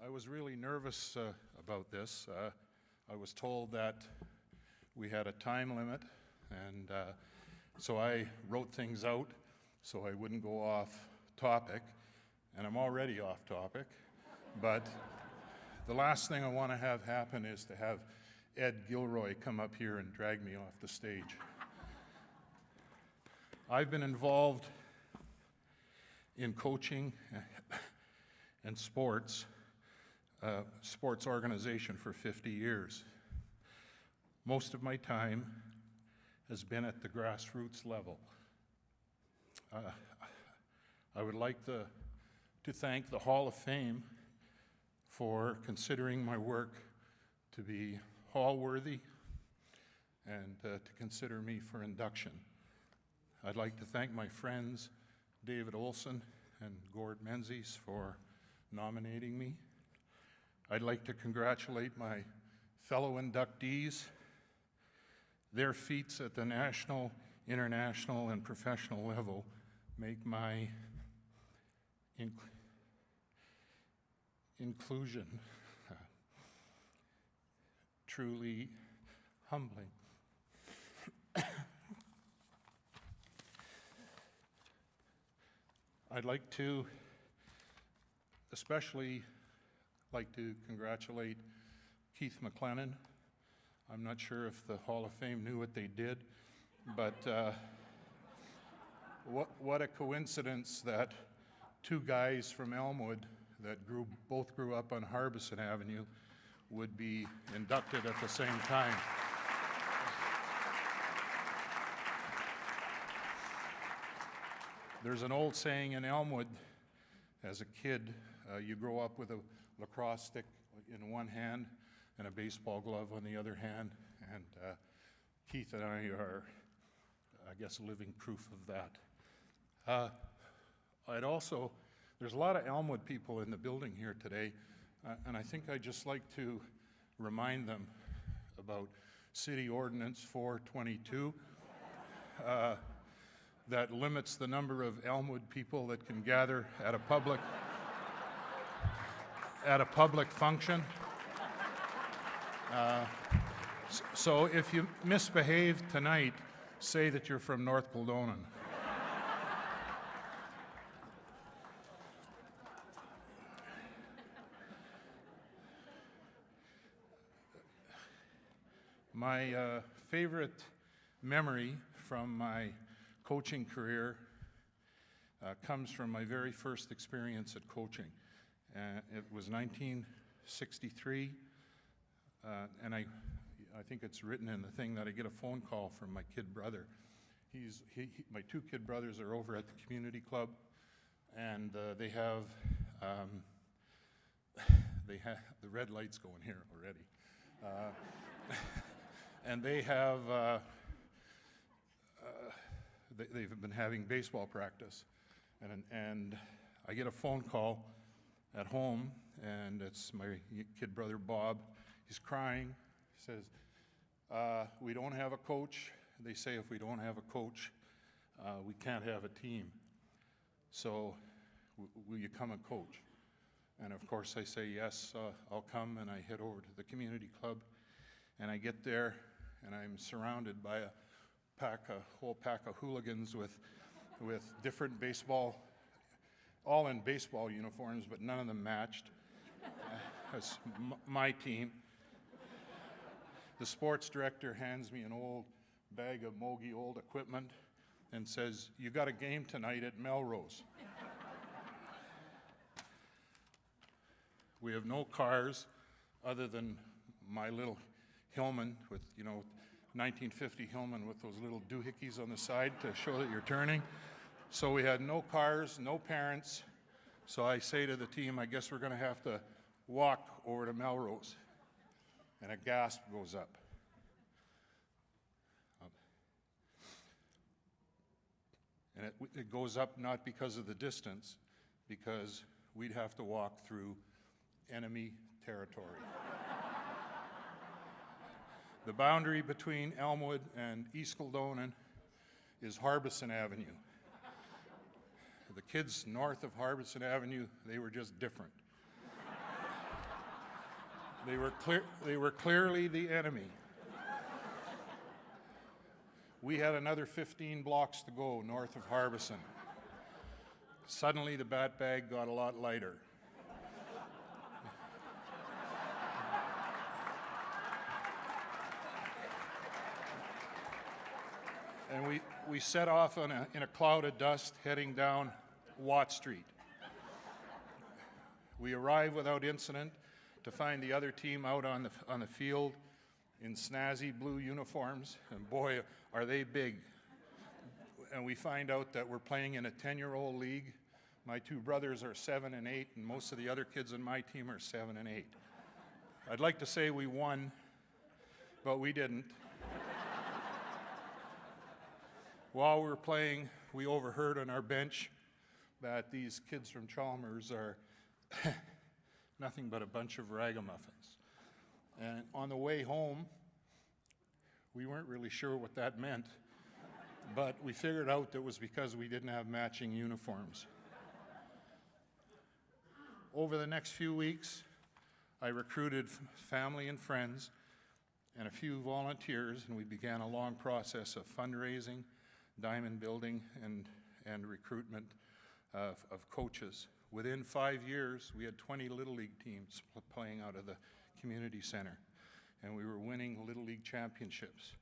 I was really nervous about this. I was told that we had a time limit, and so I wrote things out so I wouldn't go off topic, and I'm already off topic. But the last thing I want to have happen is to have Ed Gilroy come up here and drag me off the stage. I've been involved in coaching and sports organization for 50 years. Most of my time has been at the grassroots level. I would like to thank the Hall of Fame for considering my work to be hall-worthy and to consider me for induction. I'd like to thank my friends David Olson and Gord Menzies for nominating me. I'd like to congratulate my fellow inductees. Their feats at the national, international, and professional level make my inclusion truly humbling. I'd like to especially congratulate Keith McLennan. I'm not sure if the Hall of Fame knew what they did, but what a coincidence that two guys from Elmwood that both grew up on Harbison Avenue would be inducted at the same time. There's an old saying in Elmwood, as a kid, you grow up with a lacrosse stick in one hand and a baseball glove on the other hand, and Keith and I are, I guess, living proof of that. There's a lot of Elmwood people in the building here today, and I think I'd just like to remind them about City Ordinance 422 that limits the number of Elmwood people that can gather at a public function. So if you misbehave tonight, say that you're from North Kildonan. My favorite memory from my coaching career comes from my very first experience at coaching. It was 1963, and I think it's written in the thing that I get a phone call from my kid brother. My two kid brothers are over at the community club, and they have the red lights going here already. And they have they've been having baseball practice, and I get a phone call at home, and it's my kid brother Bob. He's crying. He says, we don't have a coach. They say if we don't have a coach, we can't have a team. So will you come and coach? And of course I say, yes, I'll come, and I head over to the community club, and I get there, and I'm surrounded by a whole pack of hooligans with different baseball, all in baseball uniforms, but none of them matched. That's my team. The sports director hands me an old bag of Mogi old equipment and says, you got a game tonight at Melrose. We have no cars other than my little Hillman with, 1950 Hillman with those little doohickeys on the side to show that you're turning. So we had no cars, no parents. So I say to the team, I guess we're going to have to walk over to Melrose. And a gasp goes up. And it goes up not because of the distance, because we'd have to walk through enemy territory. The boundary between Elmwood and East Kildonan is Harbison Avenue. The kids north of Harbison Avenue, they were just different. They were clearly the enemy. We had another 15 blocks to go north of Harbison. Suddenly, the bat bag got a lot lighter. And we set off in a cloud of dust heading down Watt Street. We arrived without incident to find the other team out on the field in snazzy blue uniforms, and boy, are they big. And we find out that we're playing in a 10-year-old league. My two brothers are 7 and 8, and most of the other kids on my team are 7 and 8. I'd like to say we won, but we didn't. While we were playing, we overheard on our bench that these kids from Chalmers are nothing but a bunch of ragamuffins. And on the way home, we weren't really sure what that meant, but we figured out that it was because we didn't have matching uniforms. Over the next few weeks, I recruited family and friends and a few volunteers, and we began a long process of fundraising, diamond building, and recruitment of coaches. Within 5 years, we had 20 Little League teams playing out of the community center, and we were winning Little League championships.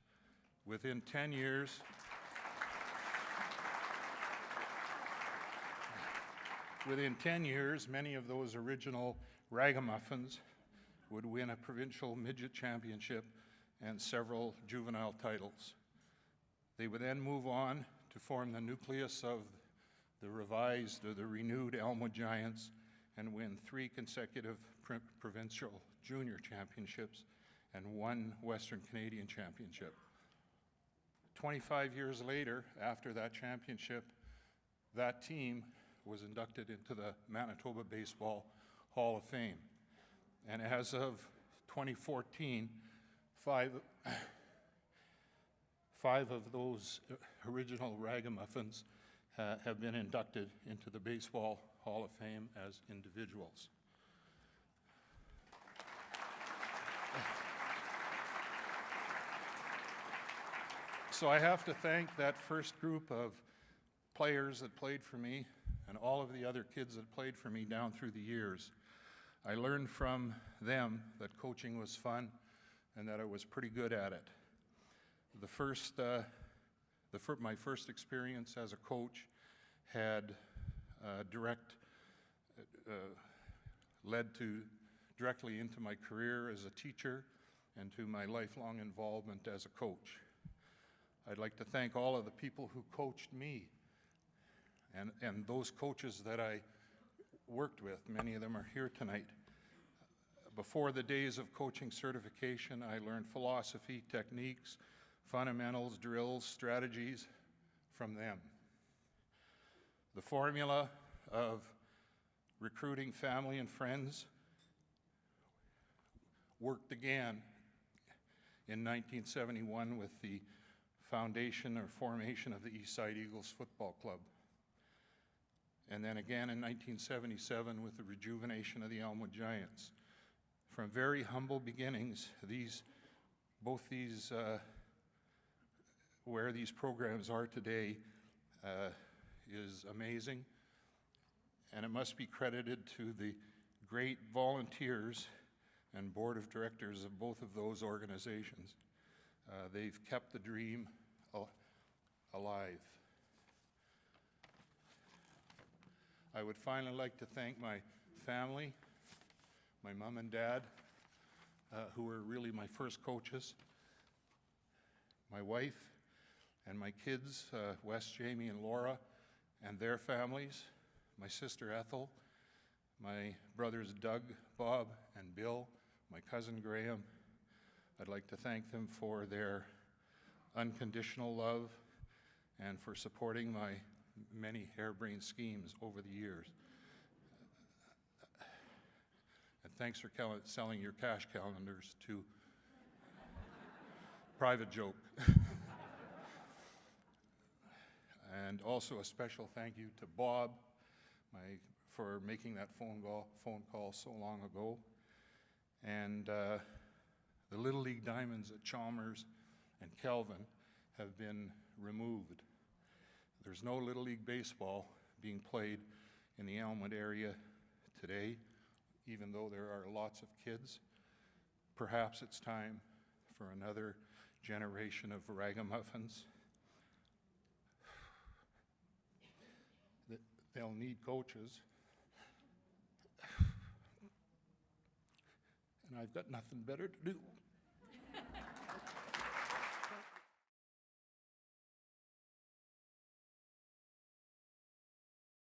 Within 10 years, many of those original ragamuffins would win a provincial midget championship and several juvenile titles. They would then move on to form the nucleus of the renewed Elmwood Giants and win 3 consecutive provincial junior championships and 1 Western Canadian championship. 25 years later, after that championship, that team was inducted into the Manitoba Baseball Hall of Fame. And as of 2014, five of those original ragamuffins have been inducted into the Baseball Hall of Fame as individuals. So I have to thank that first group of players that played for me and all of the other kids that played for me down through the years. I learned from them that coaching was fun and that I was pretty good at it. My first experience as a coach had led directly into my career as a teacher and to my lifelong involvement as a coach. I'd like to thank all of the people who coached me and those coaches that I worked with. Many of them are here tonight. Before the days of coaching certification, I learned philosophy, techniques, fundamentals, drills, strategies from them. The formula of recruiting family and friends worked again in 1971 with the foundation or formation of the Eastside Eagles Football Club. And then again in 1977 with the rejuvenation of the Elmwood Giants. From very humble beginnings, where these programs are today is amazing, and it must be credited to the great volunteers and board of directors of both of those organizations. They've kept the dream alive. I would finally like to thank my family, my mom and dad, who were really my first coaches, my wife, and my kids, Wes, Jamie, and Laura, and their families, my sister Ethel, my brothers Doug, Bob, and Bill, my cousin Graham. I'd like to thank them for their unconditional love and for supporting my many harebrained schemes over the years. And thanks for selling your cash calendars too. Private joke. And also a special thank you to Bob for making that phone call so long ago. And the Little League diamonds at Chalmers and Kelvin have been removed. There's no Little League baseball being played in the Elmwood area today, even though there are lots of kids. Perhaps it's time for another generation of ragamuffins. They'll need coaches. And I've got nothing better to do.